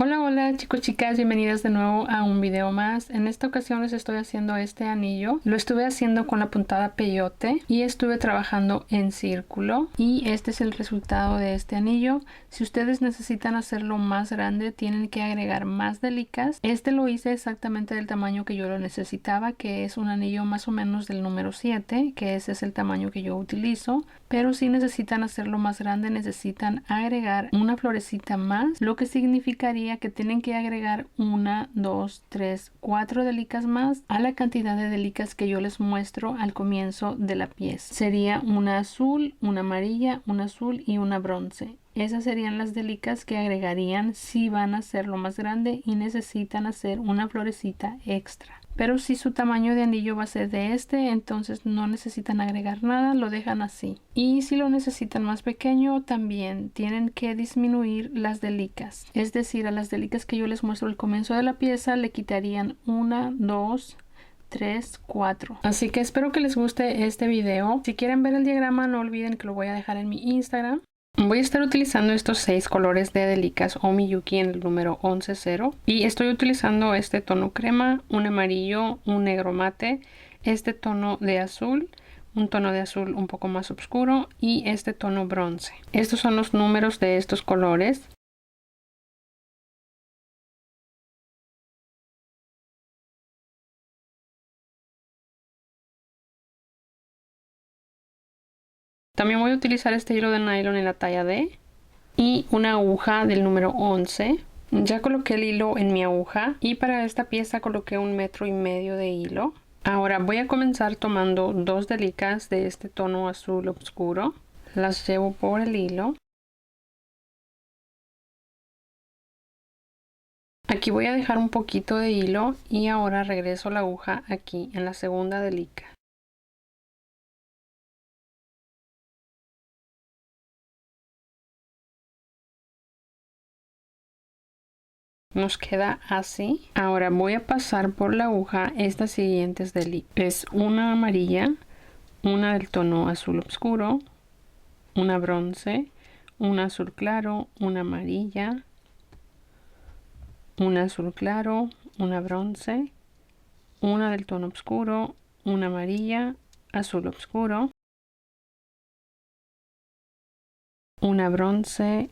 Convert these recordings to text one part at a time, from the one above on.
Hola, hola chicos, chicas, bienvenidas de nuevo a un video más. En esta ocasión les estoy haciendo este anillo. Lo estuve haciendo con la puntada peyote y estuve trabajando en círculo. Y este es el resultado de este anillo. Si ustedes necesitan hacerlo más grande, tienen que agregar más delicas. Este lo hice exactamente del tamaño que yo lo necesitaba, que es un anillo más o menos del número 7, que ese es el tamaño que yo utilizo. Pero si necesitan hacerlo más grande, necesitan agregar una florecita más, lo que significaría que tienen que agregar 1, 2, 3, 4 delicas más a la cantidad de delicas que yo les muestro al comienzo de la pieza. Sería una azul, una amarilla, una azul y una bronce. Esas serían las delicas que agregarían si van a hacerlo más grande y necesitan hacer una florecita extra. Pero si su tamaño de anillo va a ser de este, entonces no necesitan agregar nada, lo dejan así. Y si lo necesitan más pequeño, también tienen que disminuir las delicas. Es decir, a las delicas que yo les muestro al comienzo de la pieza le quitarían 1, 2, 3, 4. Así que espero que les guste este video. Si quieren ver el diagrama, no olviden que lo voy a dejar en mi Instagram. Voy a estar utilizando estos 6 colores de delicas o Miyuki en el número 11-0 y estoy utilizando este tono crema, un amarillo, un negro mate, este tono de azul, un tono de azul un poco más oscuro y este tono bronce. Estos son los números de estos colores. También voy a utilizar este hilo de nylon en la talla D y una aguja del número 11. Ya coloqué el hilo en mi aguja y para esta pieza coloqué 1,5 metros de hilo. Ahora voy a comenzar tomando 2 delicas de este tono azul oscuro. Las llevo por el hilo. Aquí voy a dejar un poquito de hilo y ahora regreso la aguja aquí en la segunda delica. Nos queda así. Ahora voy a pasar por la aguja estas siguientes delicas. Es una amarilla, una del tono azul oscuro, una bronce, un azul claro, una amarilla, un azul claro, una bronce, una del tono oscuro, una amarilla, azul oscuro, una bronce,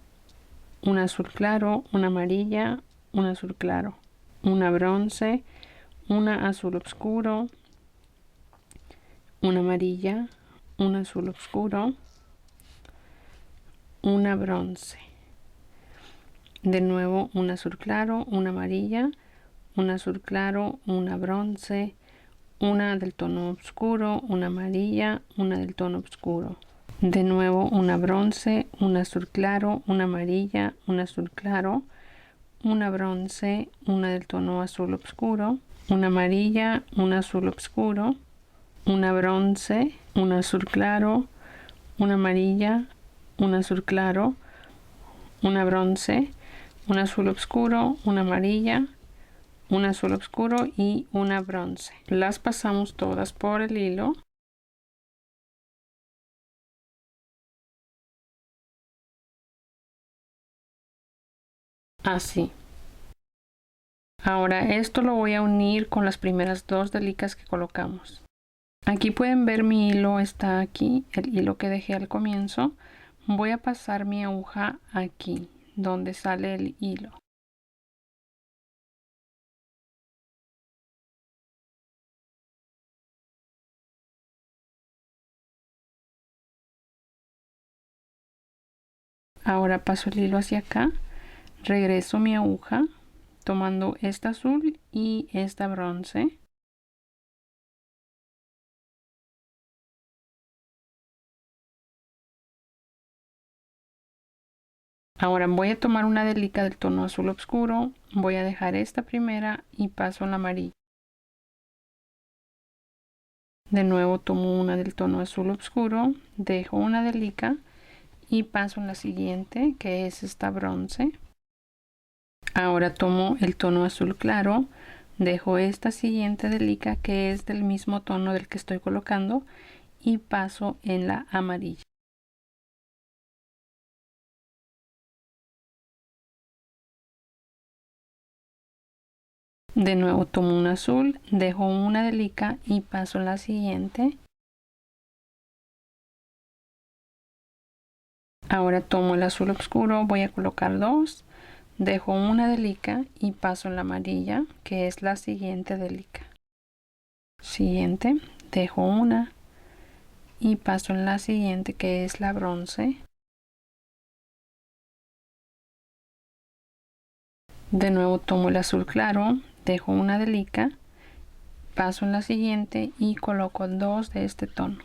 un azul claro, una amarilla, un azul claro, una bronce, una azul oscuro, una amarilla, un azul oscuro, una bronce. De nuevo un azul claro, una amarilla, un azul claro, una bronce, una del tono oscuro, una amarilla, una del tono oscuro. De nuevo una bronce, un azul claro, una amarilla, un azul claro, una bronce, una del tono azul oscuro, una amarilla, un azul oscuro, una bronce, un azul claro, una amarilla, un azul claro, una bronce, un azul oscuro, una amarilla, un azul oscuro y una bronce. Las pasamos todas por el hilo. Así. Ahora esto lo voy a unir con las primeras 2 delicas que colocamos. Aquí pueden ver mi hilo está aquí, el hilo que dejé al comienzo. Voy a pasar mi aguja aquí, donde sale el hilo. Ahora paso el hilo hacia acá, regreso mi aguja, tomando esta azul y esta bronce. Ahora voy a tomar una delica del tono azul oscuro, voy a dejar esta primera y paso en la amarilla. De nuevo tomo una del tono azul oscuro, dejo una delica y paso en la siguiente, que es esta bronce. Ahora tomo el tono azul claro, dejo esta siguiente delica que es del mismo tono del que estoy colocando y paso en la amarilla. De nuevo tomo un azul, dejo una delica y paso a la siguiente. Ahora tomo el azul oscuro, voy a colocar dos, dejo una delica y paso a la amarilla, que es la siguiente delica. Siguiente, dejo una y paso en la siguiente, que es la bronce. De nuevo tomo el azul claro, dejo una delica, paso en la siguiente y coloco dos de este tono.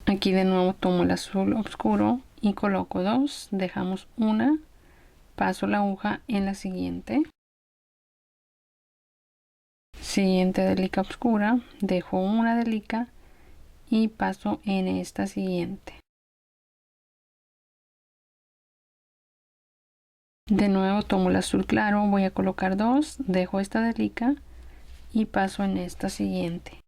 Aquí de nuevo tomo el azul oscuro y coloco dos, dejamos una, paso la aguja en la siguiente. Siguiente delica oscura, dejo una delica y paso en esta siguiente. De nuevo tomo el azul claro, voy a colocar dos, dejo esta delica y paso en esta siguiente.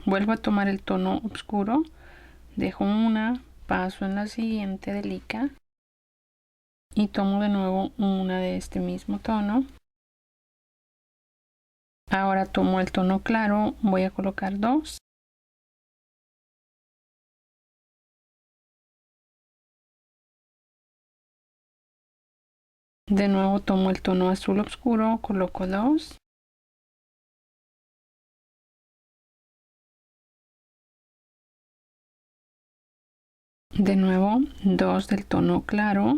Vuelvo a tomar el tono oscuro, dejo una, paso en la siguiente delica y tomo de nuevo una de este mismo tono. Ahora tomo el tono claro, voy a colocar dos. De nuevo tomo el tono azul oscuro, coloco dos. De nuevo dos del tono claro.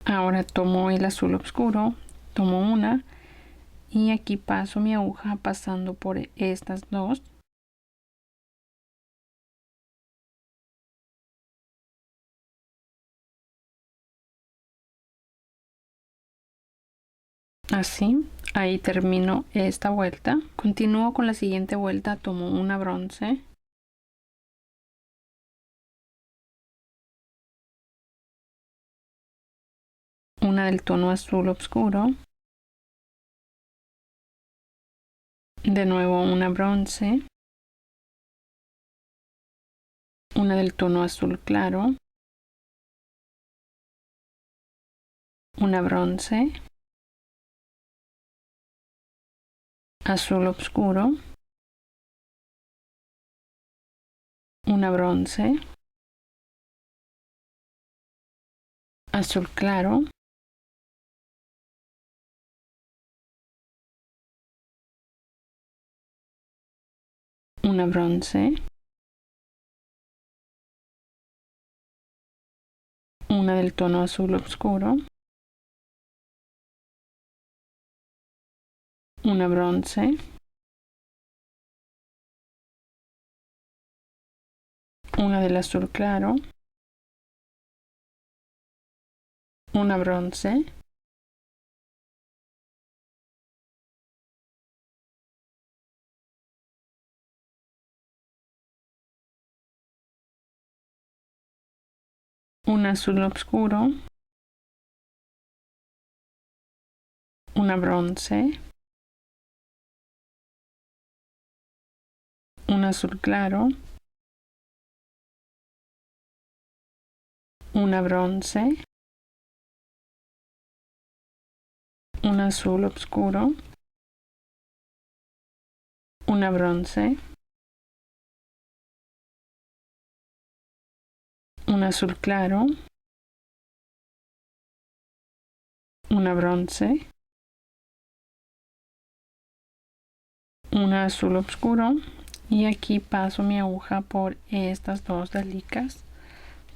Ahora tomo el azul oscuro, tomo una y aquí paso mi aguja pasando por estas dos. Así, ahí termino esta vuelta. Continúo con la siguiente vuelta, tomo una bronce. Una del tono azul oscuro. De nuevo una bronce. Una del tono azul claro. Una bronce. Azul oscuro. Una bronce. Azul claro. Una bronce. Una del tono azul oscuro. Una bronce. Una del azul claro. Una bronce. Un azul oscuro. Una bronce. Un azul claro. Una bronce. Un azul oscuro. Una bronce. Un azul claro. Una bronce. Un azul oscuro y aquí paso mi aguja por estas dos delicas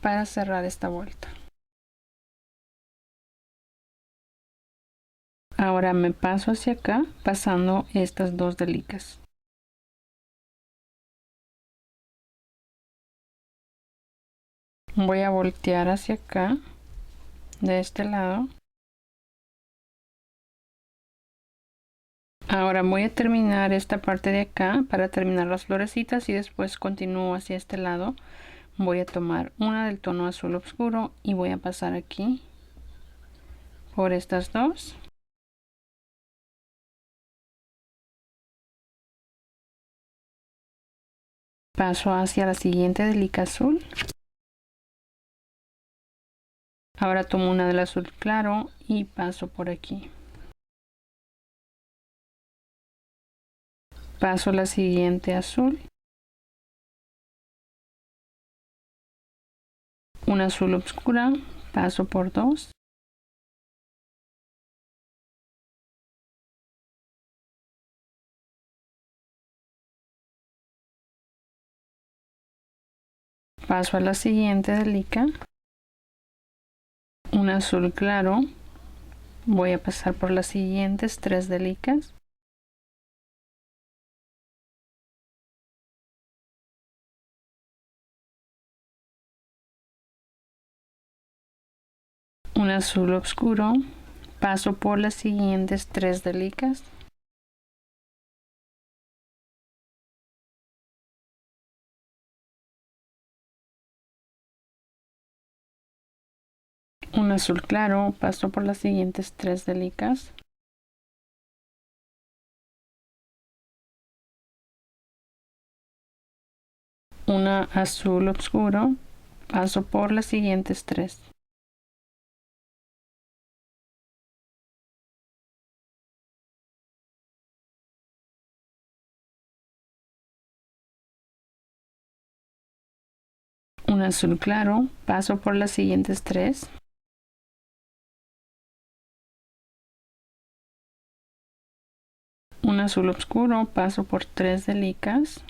para cerrar esta vuelta. Ahora me paso hacia acá pasando estas dos delicas. Voy a voltear hacia acá de este lado Ahora voy a terminar esta parte de acá para terminar las florecitas y después continúo hacia este lado. Voy a tomar una del tono azul oscuro y voy a pasar aquí por estas dos. Paso hacia la siguiente delica azul. Ahora tomo una del azul claro y paso por aquí. Paso la siguiente azul. Una azul oscura, paso por dos. Paso a la siguiente delica. Un azul claro. Voy a pasar por las siguientes tres delicas. Un azul oscuro. Paso por las siguientes tres delicas. Un azul claro, paso por las siguientes tres delicas. Una azul oscuro, paso por las siguientes tres. Un azul claro, paso por las siguientes tres. Un azul oscuro, paso por tres delicas.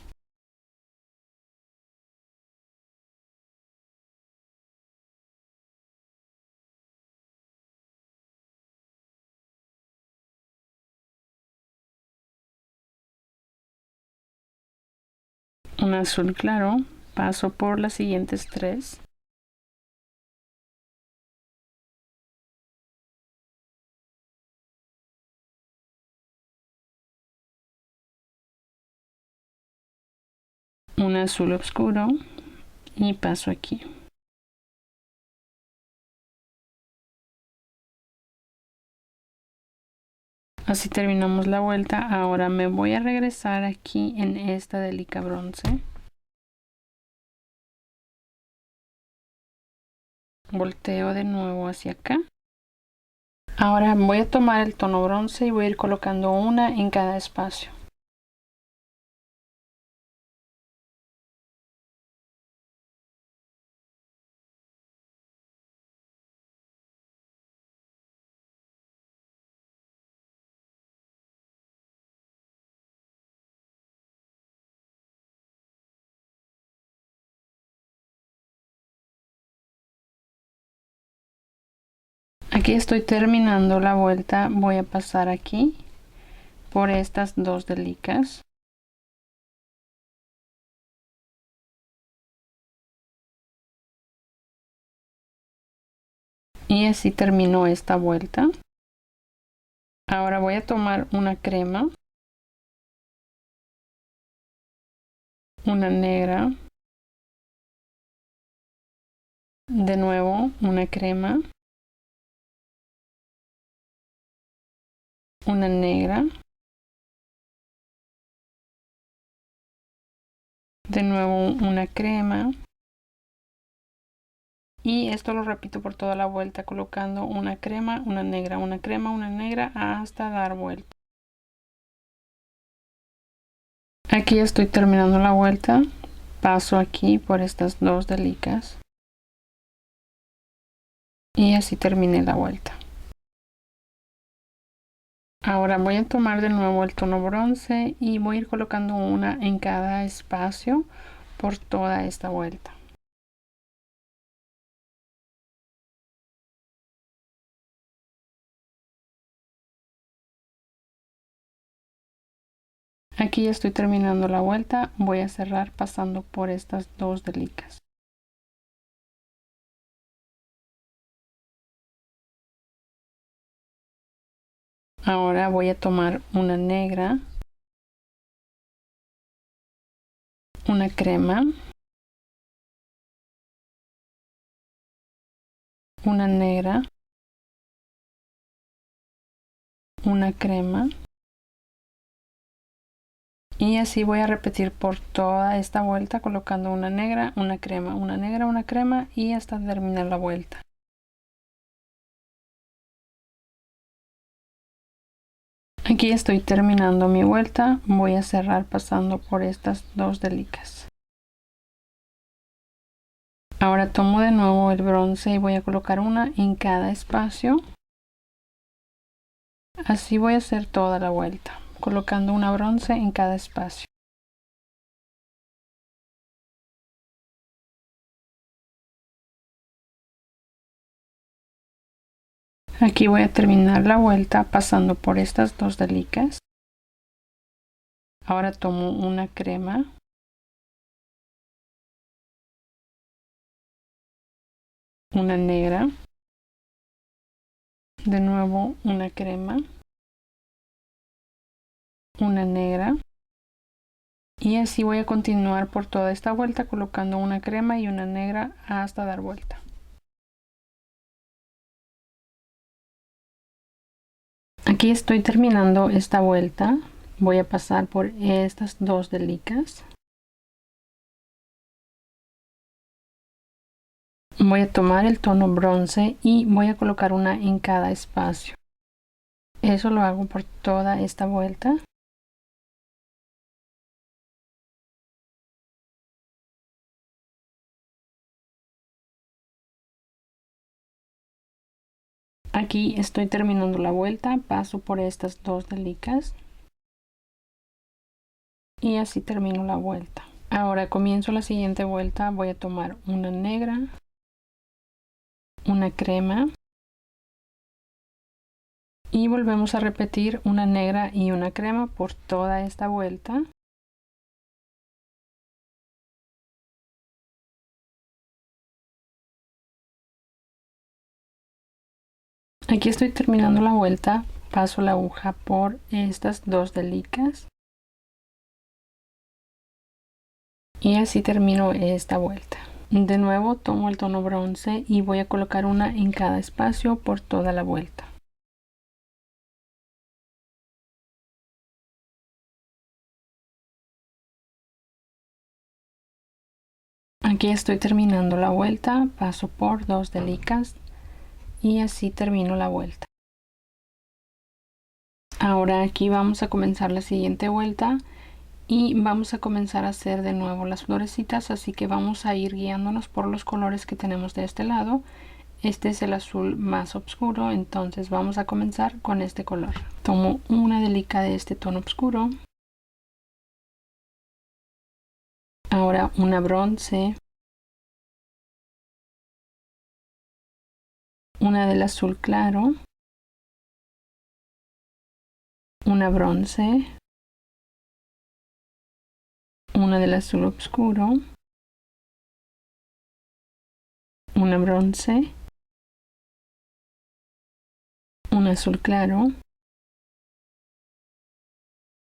Un azul claro, paso por las siguientes tres. Un azul oscuro y paso aquí. Así terminamos la vuelta. Ahora me voy a regresar aquí en esta delica bronce. Volteo de nuevo hacia acá. Ahora voy a tomar el tono bronce y voy a ir colocando una en cada espacio. Aquí estoy terminando la vuelta. Voy a pasar aquí por estas dos delicas. Y así termino esta vuelta. Ahora voy a tomar una crema, una negra, de nuevo una crema, una negra, de nuevo una crema, y esto lo repito por toda la vuelta colocando una crema, una negra, una crema, una negra hasta dar vuelta. Aquí estoy terminando la vuelta. Paso aquí por estas dos delicas y así terminé la vuelta. Ahora voy a tomar de nuevo el tono bronce y voy a ir colocando una en cada espacio por toda esta vuelta. Aquí ya estoy terminando la vuelta. Voy a cerrar pasando por estas dos delicas. Ahora voy a tomar una negra, una crema, una negra, una crema, y así voy a repetir por toda esta vuelta colocando una negra, una crema, una negra, una crema y hasta terminar la vuelta. Aquí estoy terminando mi vuelta, voy a cerrar pasando por estas dos delicas. Ahora tomo de nuevo el bronce y voy a colocar una en cada espacio. Así voy a hacer toda la vuelta, colocando una bronce en cada espacio. Aquí voy a terminar la vuelta pasando por estas dos delicas. Ahora tomo una crema, una negra, de nuevo una crema, una negra, y así voy a continuar por toda esta vuelta colocando una crema y una negra hasta dar vuelta. Aquí estoy terminando esta vuelta, voy a pasar por estas dos delicas. Voy a tomar el tono bronce y voy a colocar una en cada espacio. Eso lo hago por toda esta vuelta. Aquí estoy terminando la vuelta, paso por estas dos delicas y así termino la vuelta. Ahora comienzo la siguiente vuelta, voy a tomar una negra, una crema y volvemos a repetir una negra y una crema por toda esta vuelta. Aquí estoy terminando la vuelta, paso la aguja por estas dos delicas y así termino esta vuelta. De nuevo tomo el tono bronce y voy a colocar una en cada espacio por toda la vuelta. Aquí estoy terminando la vuelta, paso por dos delicas y así termino la vuelta. Ahora aquí vamos a comenzar la siguiente vuelta y vamos a comenzar a hacer de nuevo las florecitas, así que vamos a ir guiándonos por los colores que tenemos de este lado. Este es el azul más oscuro, entonces vamos a comenzar con este color. Tomo una delica de este tono oscuro. Ahora una bronce. Una del azul claro. Una bronce. Una del azul oscuro. Una bronce. Un azul claro.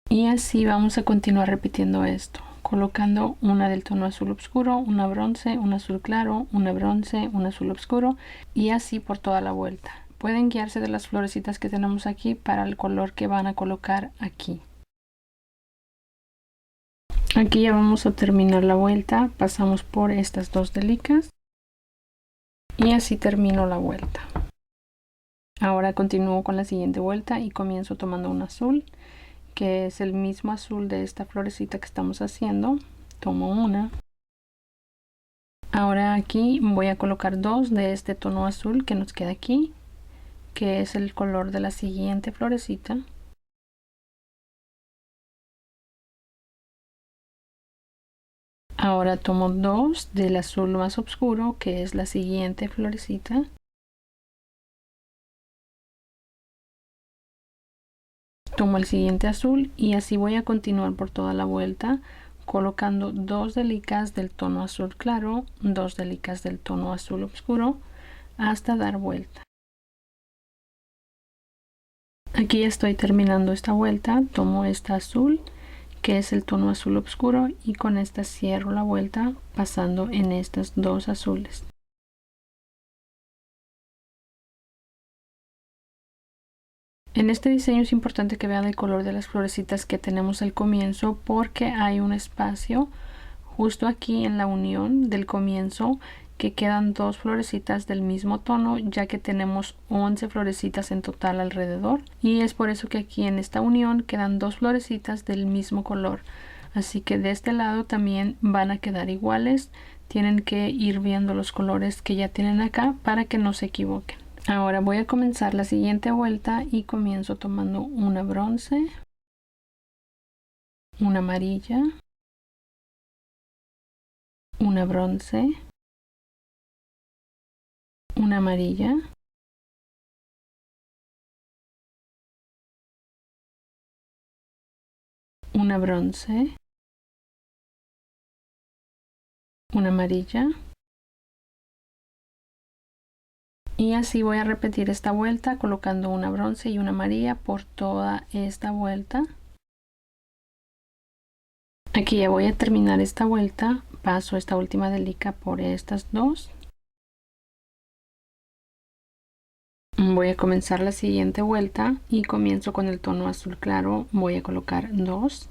Y así vamos a continuar repitiendo esto, colocando una del tono azul oscuro, una bronce, un azul claro, una bronce, un azul oscuro y así por toda la vuelta. Pueden guiarse de las florecitas que tenemos aquí para el color que van a colocar aquí. Aquí ya vamos a terminar la vuelta, pasamos por estas dos delicas y así termino la vuelta. Ahora continúo con la siguiente vuelta y comienzo tomando un azul, que es el mismo azul de esta florecita que estamos haciendo. Tomo una. Ahora aquí voy a colocar dos de este tono azul que nos queda aquí, que es el color de la siguiente florecita. Ahora tomo dos del azul más oscuro, que es la siguiente florecita. Tomo el siguiente azul y así voy a continuar por toda la vuelta colocando dos delicas del tono azul claro, dos delicas del tono azul oscuro hasta dar vuelta. Aquí estoy terminando esta vuelta, tomo esta azul, que es el tono azul oscuro, y con esta cierro la vuelta pasando en estas dos azules. En este diseño es importante que vean el color de las florecitas que tenemos al comienzo, porque hay un espacio justo aquí en la unión del comienzo que quedan dos florecitas del mismo tono, ya que tenemos 11 florecitas en total alrededor, y es por eso que aquí en esta unión quedan dos florecitas del mismo color. Así que de este lado también van a quedar iguales. Tienen que ir viendo los colores que ya tienen acá para que no se equivoquen. Ahora voy a comenzar la siguiente vuelta y comienzo tomando una bronce, una amarilla, una bronce, una amarilla, una bronce, una amarilla, y así voy a repetir esta vuelta colocando una bronce y una amarilla por toda esta vuelta. Aquí ya voy a terminar esta vuelta, paso esta última delica por estas dos. Voy a comenzar la siguiente vuelta y comienzo con el tono azul claro. Voy a colocar 2.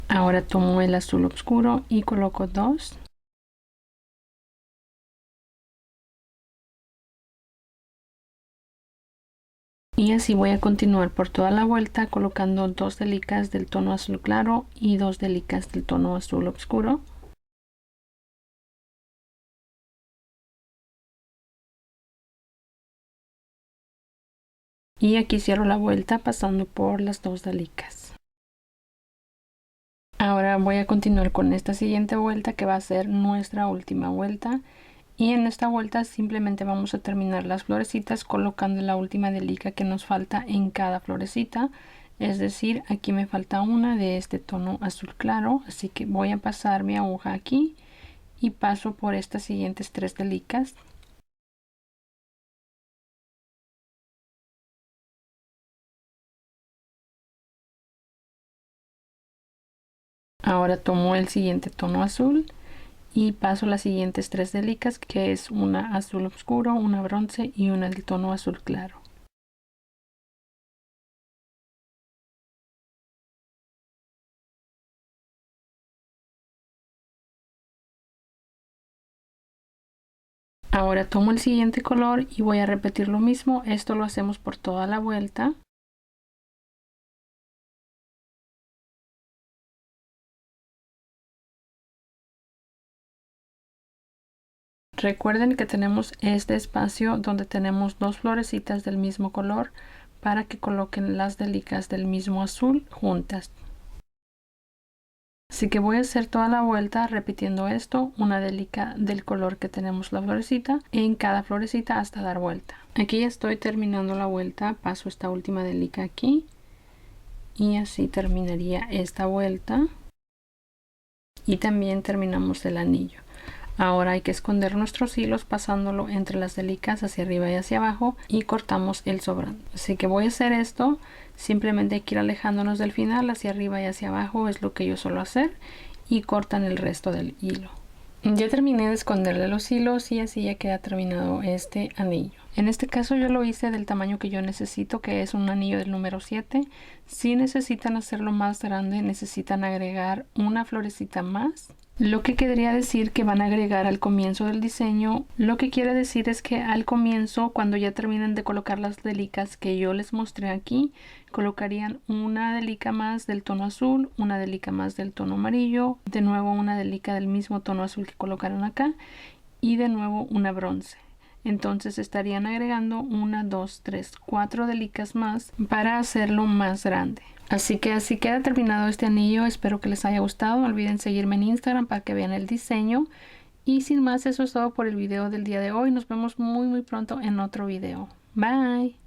Ahora tomo el azul oscuro y coloco 2. Y así voy a continuar por toda la vuelta colocando 2 delicas del tono azul claro y 2 delicas del tono azul oscuro. Y aquí cierro la vuelta pasando por las 2 delicas. Ahora voy a continuar con esta siguiente vuelta, que va a ser nuestra última vuelta. Y en esta vuelta simplemente vamos a terminar las florecitas colocando la última delica que nos falta en cada florecita. Es decir, aquí me falta una de este tono azul claro, así que voy a pasar mi aguja aquí y paso por estas siguientes 3 delicas. Ahora tomo el siguiente tono azul y paso las siguientes 3 delicas, que es una azul oscuro, una bronce y una del tono azul claro. Ahora tomo el siguiente color y voy a repetir lo mismo. Esto lo hacemos por toda la vuelta. Recuerden que tenemos este espacio donde tenemos dos florecitas del mismo color para que coloquen las delicas del mismo azul juntas. Así que voy a hacer toda la vuelta repitiendo esto, una delica del color que tenemos la florecita en cada florecita hasta dar vuelta. Aquí ya estoy terminando la vuelta, paso esta última delica aquí y así terminaría esta vuelta y también terminamos el anillo. Ahora hay que esconder nuestros hilos pasándolo entre las delicas hacia arriba y hacia abajo y cortamos el sobrante. Así que voy a hacer esto, simplemente hay que ir alejándonos del final hacia arriba y hacia abajo, es lo que yo suelo hacer, y cortan el resto del hilo. Ya terminé de esconderle los hilos y así ya queda terminado este anillo. En este caso yo lo hice del tamaño que yo necesito, que es un anillo del número 7. Si necesitan hacerlo más grande, necesitan agregar una florecita más. Lo que querría decir que van a agregar al comienzo del diseño, lo que quiere decir es que al comienzo, cuando ya terminen de colocar las delicas que yo les mostré aquí, colocarían una delica más del tono azul, una delica más del tono amarillo, de nuevo una delica del mismo tono azul que colocaron acá y de nuevo una bronce. Entonces estarían agregando 1, 2, 3, 4 delicas más para hacerlo más grande. Así que así queda terminado este anillo. Espero que les haya gustado. No olviden seguirme en Instagram para que vean el diseño. Y sin más, eso es todo por el video del día de hoy. Nos vemos muy pronto en otro video. Bye.